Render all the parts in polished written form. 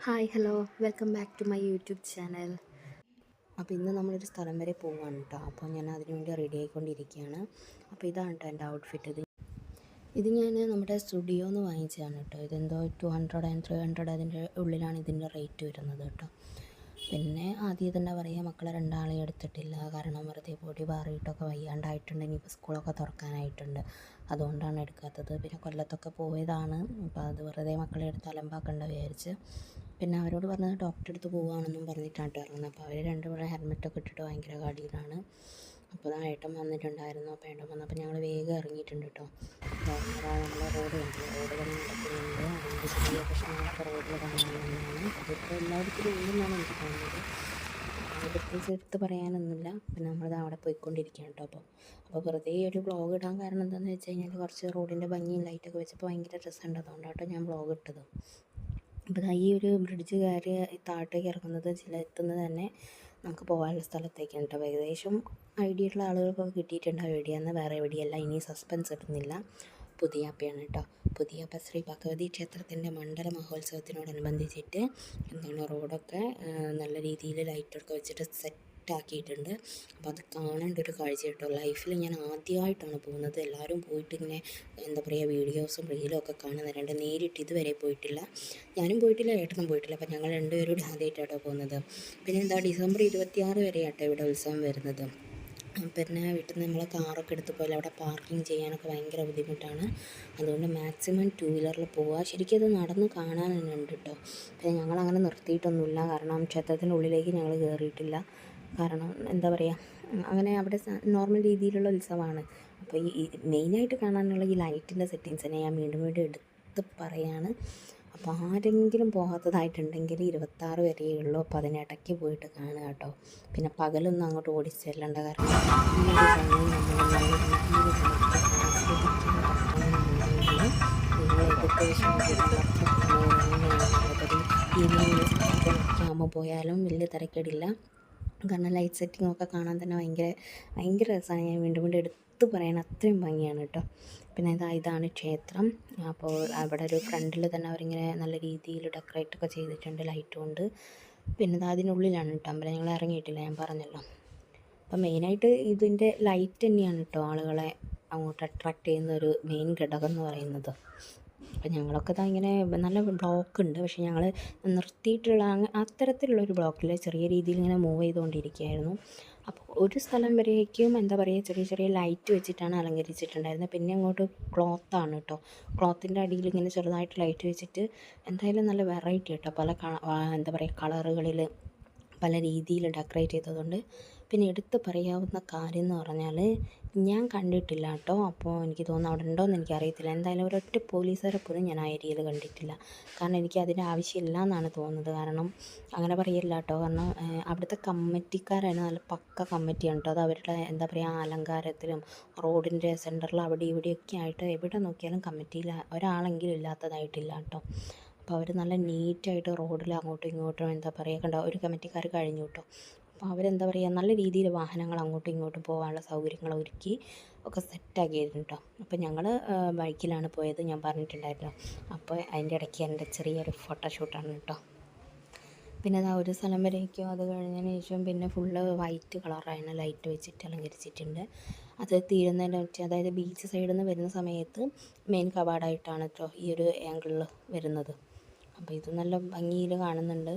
Hi hello welcome back to my YouTube channel. അപ്പോൾ ഇന്ന് നമ്മളൊരു സ്ഥലം വരെ പോവുകയാണ് കേട്ടോ. അപ്പോൾ ഞാൻ അതിനു വേണ്ടി റെഡി ആയിക്കൊണ്ടിരിക്കുകയാണ്. അപ്പോൾ ഇതാണ് കേട്ടോ എൻ്റെ ഔട്ട്ഫിറ്റ്. ഇത് ഞാൻ നമ്മുടെ സ്റ്റുഡിയോന്ന് വാങ്ങിച്ചതാണ് കേട്ടോ. ഇതെന്തോ 200 ആൻഡ് 300 അതിൻ്റെ ഉള്ളിലാണ് ഇതിൻ്റെ റേറ്റ് വരുന്നത് കേട്ടോ. പിന്നെ ആദ്യം തന്നെ പറയുക, മക്കളെ രണ്ടാളെയും എടുത്തിട്ടില്ല. കാരണം വെറുതെ പൊടി പാറിയിട്ടൊക്കെ വയ്യാണ്ടായിട്ടുണ്ട്. ഇനിയിപ്പോൾ സ്കൂളൊക്കെ തുറക്കാനായിട്ടുണ്ട്, അതുകൊണ്ടാണ് എടുക്കാത്തത്. പിന്നെ കൊല്ലത്തൊക്കെ പോയതാണ്, അപ്പോൾ അത് വെറുതെ മക്കളെ എടുത്ത് അലമ്പാക്കണ്ട വിചാരിച്ച്. പിന്നെ അവരോട് പറഞ്ഞത് ഡോക്ടറെ അടുത്ത് പോവുകയാണെന്നും പറഞ്ഞിട്ടാണ് ഇറങ്ങുന്നത്. അപ്പോൾ അവർ രണ്ടുപേരും ഹെൽമെറ്റൊക്കെ ഇട്ടിട്ട് ഭയങ്കര കടിയിലാണ്. അപ്പോൾ ഏട്ടൻ വന്നിട്ടുണ്ടായിരുന്നു. അപ്പോൾ ഏട്ടൻ വന്നപ്പോൾ ഞങ്ങൾ വേഗം ഇറങ്ങിയിട്ടുണ്ട് കേട്ടോ. നമ്മളെ റോഡ് പണി നടക്കുന്നുണ്ട്. അതിൻ്റെ ചെറിയ പ്രശ്നങ്ങളൊക്കെ റോഡിൽ കാണാവുന്നതാണ്. അതിപ്പോൾ എല്ലായിടത്തും ഉണ്ടെന്നാണ് എനിക്ക് തോന്നുന്നത്. അത് പ്രത്യേകിച്ച് എടുത്ത് പറയാനൊന്നുമില്ല. പിന്നെ നമ്മളത് അവിടെ പോയിക്കൊണ്ടിരിക്കുകയാണ് കേട്ടോ. അപ്പോൾ വെറുതെ ഒരു വ്ളോഗ് ഇടാൻ കാരണം എന്താണെന്ന് വെച്ച് കഴിഞ്ഞാൽ കുറച്ച് റോഡിൻ്റെ ഭംഗിയും ലൈറ്റൊക്കെ വെച്ചപ്പോൾ ഭയങ്കര രസമുണ്ട്. അതുകൊണ്ടാട്ടോ ഞാൻ വ്ളോഗ് ഇട്ടത്. അപ്പോൾ ഈ ഒരു ബ്രിഡ്ജ് കയറി താഴത്തേക്ക് ഇറങ്ങുന്നത് എത്തുന്നത് തന്നെ നമുക്ക് പോകാനുള്ള സ്ഥലത്തേക്കാണ് കേട്ടോ. ഏകദേശം ഐഡിയ ഉള്ള ആളുകൾക്കൊക്കെ കിട്ടിയിട്ടുണ്ടാവും എവിടെയാണെന്ന്. വേറെ എവിടെയല്ല, ഇനി സസ്പെൻസ് ഇടുന്നില്ല. പുതിയാപ്പയാണ് കേട്ടോ. പുതിയാപ്പ ശ്രീ ഭഗവതി ക്ഷേത്രത്തിൻ്റെ മണ്ഡല മഹോത്സവത്തിനോടനുബന്ധിച്ചിട്ട് റോഡൊക്കെ നല്ല രീതിയിൽ ലൈറ്റൊക്കെ വെച്ചിട്ട് സെറ്റാക്കിയിട്ടുണ്ട്. അപ്പോൾ അത് കാണേണ്ട ഒരു കാഴ്ച കേട്ടോ. ലൈഫിൽ ഞാൻ ആദ്യമായിട്ടാണ് പോകുന്നത്. എല്ലാവരും പോയിട്ട് ഇങ്ങനെ വീഡിയോസും റീലും ഒക്കെ കാണുന്നവരുണ്ട്. നേരിട്ട് ഇതുവരെ പോയിട്ടില്ല. ഞാനും പോയിട്ടില്ല, ഏട്ടനും പോയിട്ടില്ല. അപ്പോൾ ഞങ്ങൾ രണ്ടുപേരും ആദ്യമായിട്ടാണ് പോകുന്നത്. പിന്നെ ഡിസംബർ 26 വരെയാട്ടോ ഇവിടെ ഉത്സവം വരുന്നത്. പിന്നെ വീട്ടിൽ നിന്ന് നമ്മൾ കാറൊക്കെ എടുത്ത് പോയാൽ അവിടെ പാർക്കിംഗ് ചെയ്യാനൊക്കെ ഭയങ്കര ബുദ്ധിമുട്ടാണ്. അതുകൊണ്ട് മാക്സിമം 2 വീലറിൽ പോവുക. ശരിക്കും അത് നടന്ന് കാണാൻ തന്നെ ഉണ്ട് കേട്ടോ. പിന്നെ ഞങ്ങളങ്ങനെ നിർത്തിയിട്ടൊന്നുമില്ല, കാരണം ക്ഷേത്രത്തിൻ്റെ ഉള്ളിലേക്ക് ഞങ്ങൾ കയറിയിട്ടില്ല. കാരണം അങ്ങനെ അവിടെ നോർമൽ രീതിയിലുള്ള ഉത്സവമാണ്. അപ്പോൾ ഈ മെയിനായിട്ട് കാണാനുള്ള ഈ ലൈറ്റിൻ്റെ സെറ്റിങ്സിനെ ഞാൻ വീണ്ടും എടുത്ത് പറയാണ്. അപ്പോൾ ആരെങ്കിലും പോകാത്തതായിട്ടുണ്ടെങ്കിൽ 26 വരെയേ ഉള്ളൂ. അപ്പോൾ അതിനിടയ്ക്ക് പോയിട്ട് കാണുക കേട്ടോ. പിന്നെ പകലൊന്നും അങ്ങോട്ട് ഓടിച്ചെല്ലേണ്ട, കാരണം ഈ ഒരു സമയം നമ്മൾ നല്ല രീതിയിൽ ആകുമ്പോൾ പോയാലും വലിയ തിരക്കേടില്ല. കാരണം ലൈറ്റ് സെറ്റിങ്ങൊക്കെ കാണാൻ തന്നെ ഭയങ്കര രസമാണ്. ഞാൻ വീണ്ടും എടുത്ത് പറയണം, അത്രയും ഭംഗിയാണ് കേട്ടോ. പിന്നെ ഇതാണ് ക്ഷേത്രം. അപ്പോൾ അവിടെ ഒരു ഫ്രണ്ടിൽ തന്നെ അവരിങ്ങനെ നല്ല രീതിയിൽ ഡെക്കറേറ്റൊക്കെ ചെയ്തിട്ടുണ്ട് ലൈറ്റ് കൊണ്ട്. പിന്നെ അതിനുള്ളിലാണ് കേട്ടോ അമ്പലം. ഞങ്ങൾ ഇറങ്ങിയിട്ടില്ല, ഞാൻ പറഞ്ഞല്ലോ. അപ്പം മെയിനായിട്ട് ഇതിൻ്റെ ലൈറ്റ് തന്നെയാണ് കേട്ടോ ആളുകളെ അങ്ങോട്ട് അട്രാക്റ്റ് ചെയ്യുന്ന ഒരു മെയിൻ ഘടകം എന്ന് പറയുന്നത്. അപ്പം ഞങ്ങളൊക്കെ ഇങ്ങനെ നല്ല ബ്ലോക്ക് ഉണ്ട്, പക്ഷേ ഞങ്ങൾ നിർത്തിയിട്ടുള്ള അത്തരത്തിലുള്ളൊരു ബ്ലോക്കിൽ ചെറിയ രീതിയിൽ ഇങ്ങനെ മൂവ് ചെയ്തുകൊണ്ടിരിക്കുകയായിരുന്നു. അപ്പോൾ ഒരു സ്ഥലം വരേക്കും ചെറിയ ചെറിയ ലൈറ്റ് വെച്ചിട്ടാണ് അലങ്കരിച്ചിട്ടുണ്ടായിരുന്നത്. പിന്നെ അങ്ങോട്ട് ക്ലോത്താണ് കേട്ടോ. ക്ലോത്തിൻ്റെ അടിയിൽ ഇങ്ങനെ ചെറുതായിട്ട് ലൈറ്റ് വെച്ചിട്ട് എന്തായാലും നല്ല വെറൈറ്റി കേട്ടോ. പല കളറുകളിൽ പല രീതിയിൽ ഡെക്കറേറ്റ് ചെയ്തതുകൊണ്ട്. പിന്നെ എടുത്ത് പറയാവുന്ന കാര്യം എന്ന് പറഞ്ഞാൽ, ഞാൻ കണ്ടിട്ടില്ല കേട്ടോ. അപ്പോൾ എനിക്ക് തോന്നുന്നു അവിടെ ഉണ്ടോയെന്ന് എനിക്കറിയത്തില്ല. എന്തായാലും ഒരൊറ്റ പോലീസുകാരെ പോലും ഞാൻ ആ ഏരിയയിൽ കണ്ടിട്ടില്ല. കാരണം എനിക്ക് അതിൻ്റെ ആവശ്യമില്ല എന്നാണ് തോന്നുന്നത്. കാരണം അങ്ങനെ പറയില്ല കേട്ടോ. കാരണം അവിടുത്തെ കമ്മിറ്റിക്കാരാണ്, നല്ല പക്ക കമ്മിറ്റിയാണ് കേട്ടോ. അത് അവരുടെ അലങ്കാരത്തിലും റോഡിൻ്റെ സെൻറ്ററിൽ അവിടെ ഇവിടെയൊക്കെ ആയിട്ട് എവിടെ നോക്കിയാലും കമ്മിറ്റിയിൽ ഒരാളെങ്കിലും ഇല്ലാത്തതായിട്ടില്ല കേട്ടോ. അപ്പോൾ അവർ നല്ല നീറ്റായിട്ട് റോഡിൽ അങ്ങോട്ടും ഇങ്ങോട്ടും ഒരു കമ്മിറ്റിക്കാർ കഴിഞ്ഞു കേട്ടോ. അപ്പോൾ നല്ല രീതിയിൽ വാഹനങ്ങൾ അങ്ങോട്ടും ഇങ്ങോട്ടും പോകാനുള്ള സൗകര്യങ്ങൾ ഒരുക്കി ഒക്കെ സെറ്റാക്കിയിരുന്നു കേട്ടോ. അപ്പോൾ ഞങ്ങൾ ബൈക്കിലാണ് പോയത്, ഞാൻ പറഞ്ഞിട്ടുണ്ടായിരുന്നു. അപ്പോൾ അതിൻ്റെ ഇടയ്ക്ക് എൻ്റെ ചെറിയൊരു ഫോട്ടോഷൂട്ടാണ് കേട്ടോ. പിന്നെ ഒരു സ്ഥലം വരേക്കും അത് കഴിഞ്ഞതിന് ശേഷം പിന്നെ ഫുള്ള് വൈറ്റ് കളറാണ് ലൈറ്റ് വെച്ചിട്ട് അലങ്കരിച്ചിട്ടുണ്ട്. അത് തീരുന്നതിൻ്റെ അതായത് ബീച്ച് സൈഡിൽ നിന്ന് വരുന്ന സമയത്ത് മെയിൻ കവാടമായിട്ടാണ് കേട്ടോ ഈ ഒരു ആംഗിളിൽ വരുന്നത്. അപ്പോൾ ഇത് നല്ല ഭംഗിയിൽ കാണുന്നുണ്ട്.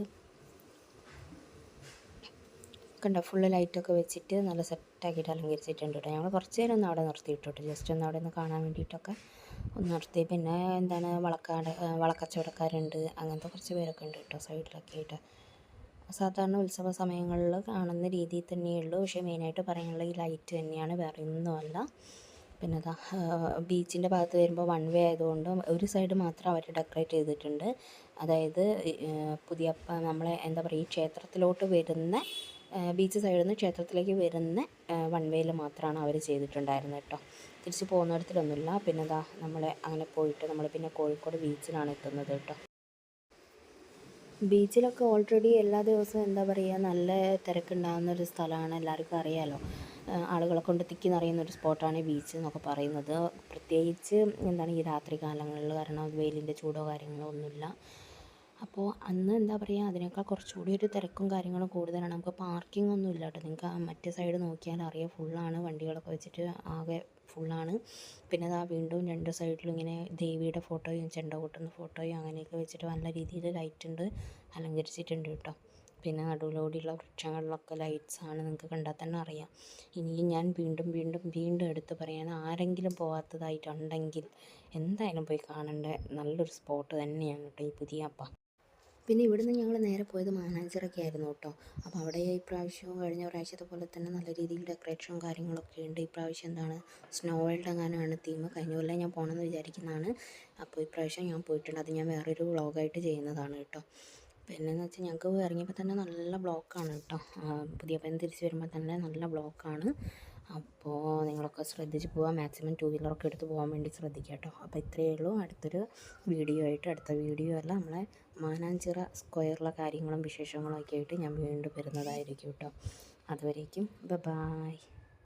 കണ്ടോ, ഫുള്ള് ലൈറ്റൊക്കെ വെച്ചിട്ട് നല്ല സെറ്റാക്കിയിട്ട് അലങ്കരിച്ചിട്ടുണ്ട് കേട്ടോ. ഞങ്ങൾ കുറച്ച് നേരം ഒന്ന് അവിടെ നിർത്തിയിട്ടോ, ജസ്റ്റ് ഒന്ന് അവിടെ നിന്ന് കാണാൻ വേണ്ടിയിട്ടൊക്കെ ഒന്ന് നിർത്തി. പിന്നെ വളക്കച്ചവടക്കാരുണ്ട്, അങ്ങനത്തെ കുറച്ച് പേരൊക്കെ ഉണ്ട് കേട്ടോ സൈഡിലൊക്കെ ആയിട്ട്. സാധാരണ ഉത്സവ സമയങ്ങളിൽ കാണുന്ന രീതിയിൽ തന്നെയുള്ളൂ. പക്ഷേ മെയിനായിട്ട് പറയാനുള്ള ഈ ലൈറ്റ് തന്നെയാണ്, വേറെ ഒന്നുമല്ല. പിന്നെ ബീച്ചിൻ്റെ ഭാഗത്ത് വരുമ്പോൾ 1 വേ ആയതുകൊണ്ട് ഒരു സൈഡ് മാത്രം അവർ ഡെക്കറേറ്റ് ചെയ്തിട്ടുണ്ട്. അതായത് നമ്മളെ ഈ ക്ഷേത്രത്തിലോട്ട് വരുന്ന ബീച്ച് സൈഡിൽ നിന്ന് ക്ഷേത്രത്തിലേക്ക് വരുന്ന 1 വേയിൽ മാത്രമാണ് അവർ ചെയ്തിട്ടുണ്ടായിരുന്നത് കേട്ടോ. തിരിച്ച് പോകുന്നിടത്തിലൊന്നുമില്ല. പിന്നെ അങ്ങനെ പോയിട്ട് നമ്മൾ പിന്നെ കോഴിക്കോട് ബീച്ചിലാണ് എത്തുന്നത് കേട്ടോ. ബീച്ചിലൊക്കെ ഓൾറെഡി എല്ലാ ദിവസവും നല്ല തിരക്കുണ്ടാകുന്നൊരു സ്ഥലമാണ്, എല്ലാവർക്കും അറിയാമല്ലോ. ആളുകളെ കൊണ്ട് തിക്കി നിറയുന്നൊരു സ്പോട്ടാണ് ബീച്ച് എന്നൊക്കെ പറയുന്നത്. പ്രത്യേകിച്ച് ഈ രാത്രി കാലങ്ങളിൽ, കാരണം വെയിലിൻ്റെ ചൂടോ കാര്യങ്ങളോ ഒന്നുമില്ല. അപ്പോൾ അന്ന് എന്താ പറയുക, അതിനേക്കാൾ കുറച്ചുകൂടി ഒരു തിരക്കും കാര്യങ്ങളും കൂടുതലാണ്. നമുക്ക് പാർക്കിംഗ് ഒന്നും ഇല്ല കേട്ടോ. നിങ്ങൾക്ക് ആ മറ്റേ സൈഡ് നോക്കിയാൽ അറിയാം, ഫുള്ളാണ് വണ്ടികളൊക്കെ വെച്ചിട്ട്, ആകെ ഫുള്ളാണ്. പിന്നെ അതാ വീണ്ടും രണ്ട് സൈഡിലും ഇങ്ങനെ ദേവിയുടെ ഫോട്ടോയും ചെണ്ട കൊട്ടുന്ന ഫോട്ടോയും അങ്ങനെയൊക്കെ വെച്ചിട്ട് നല്ല രീതിയിൽ ലൈറ്റ് ഉണ്ട്, അലങ്കരിച്ചിട്ടുണ്ട് കേട്ടോ. പിന്നെ നടുവിലൂടെയുള്ള വൃക്ഷങ്ങളിലൊക്കെ ലൈറ്റ്സാണ്, നിങ്ങൾക്ക് കണ്ടാൽ തന്നെ അറിയാം. ഇനിയും ഞാൻ വീണ്ടും വീണ്ടും വീണ്ടും എടുത്ത് പറയാൻ, ആരെങ്കിലും പോകാത്തതായിട്ടുണ്ടെങ്കിൽ എന്തായാലും പോയി കാണേണ്ട നല്ലൊരു സ്പോട്ട് തന്നെയാണ് കേട്ടോ ഈ പുതിയ അപ്പ. പിന്നെ ഇവിടുന്ന് ഞങ്ങൾ നേരെ പോയത് മാനാഞ്ചിറയ്ക്ക് ആയിരുന്നു കേട്ടോ. അപ്പോൾ അവിടെ ഇപ്രാവശ്യവും കഴിഞ്ഞ പ്രാവശ്യത്തെ പോലെ തന്നെ നല്ല രീതിയിൽ ഡെക്കറേഷനും കാര്യങ്ങളൊക്കെ ഉണ്ട്. ഇപ്രാവശ്യം എന്താണ്, സ്നോ വേൾഡ് എങ്ങാനാണ് തീം. കഴിഞ്ഞ കൊല്ലം ഞാൻ പോകണമെന്ന് വിചാരിക്കുന്നതാണ്. അപ്പോൾ ഇപ്രാവശ്യം ഞാൻ പോയിട്ടുണ്ട്. അത് ഞാൻ വേറൊരു വ്ളോഗായിട്ട് ചെയ്യുന്നതാണ് കേട്ടോ. പിന്നെയെന്ന് വെച്ചാൽ ഞങ്ങൾക്ക് ഇറങ്ങിയപ്പോൾ തന്നെ നല്ല ബ്ലോക്കാണ് കേട്ടോ. പുതിയ പയ്യൻ തിരിച്ച് വരുമ്പോൾ തന്നെ നല്ല ബ്ലോക്കാണ്. അപ്പോൾ നിങ്ങളൊക്കെ ശ്രദ്ധിച്ച് പോകാൻ, മാക്സിമം ടൂ വീലറൊക്കെ എടുത്ത് പോകാൻ വേണ്ടി ശ്രദ്ധിക്കുക കേട്ടോ. അപ്പോൾ ഇത്രയേ ഉള്ളൂ. അടുത്തൊരു വീഡിയോ ആയിട്ട്, അടുത്ത വീഡിയോ അല്ല, നമ്മളെ മാനാഞ്ചിറ സ്ക്വയറിലെ കാര്യങ്ങളും വിശേഷങ്ങളും ഒക്കെ ആയിട്ട് ഞാൻ വീണ്ടും വരുന്നതായിരിക്കും കേട്ടോ. അതുവരേക്കും ബൈ.